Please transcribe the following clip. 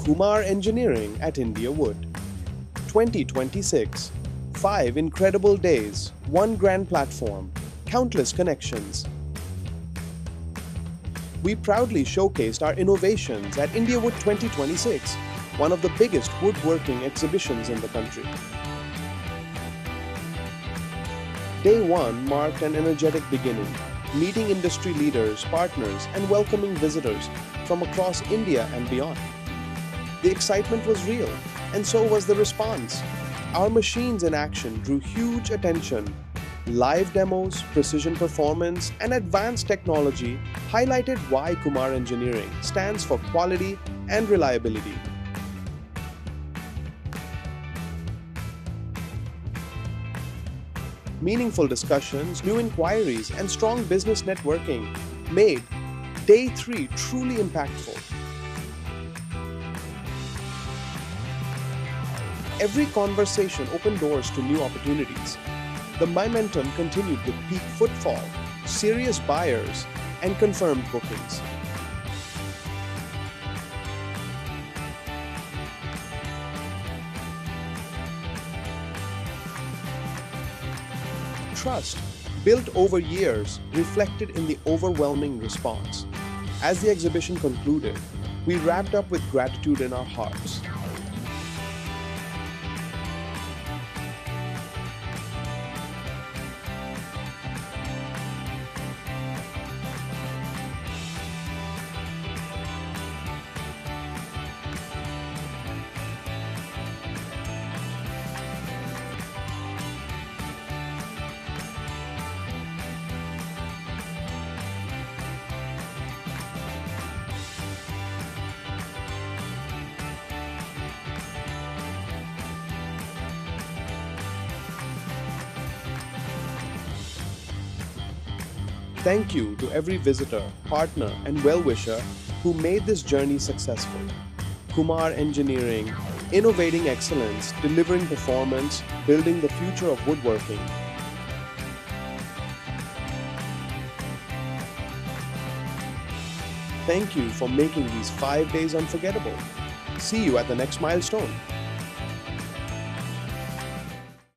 Kumar Engineering at IndiaWood. 2026. 5 incredible days, 1 grand platform, countless connections. We proudly showcased our innovations at IndiaWood 2026, one of the biggest woodworking exhibitions in the country. Day 1 marked an energetic beginning, meeting industry leaders, partners, and welcoming visitors from across India and beyond. The excitement was real, and so was the response. Our machines in action drew huge attention. Live demos, precision performance, and advanced technology highlighted why Kumar Engineering stands for quality and reliability. Meaningful discussions, new inquiries, and strong business networking made Day 3 truly impactful. Every conversation opened doors to new opportunities. The momentum continued with peak footfall, serious buyers, and confirmed bookings. Trust, built over years, reflected in the overwhelming response. As the exhibition concluded, we wrapped up with gratitude in our hearts. Thank you to every visitor, partner, and well-wisher who made this journey successful. Kumar Engineering, innovating excellence, delivering performance, building the future of woodworking. Thank you for making these 5 days unforgettable. See you at the next milestone.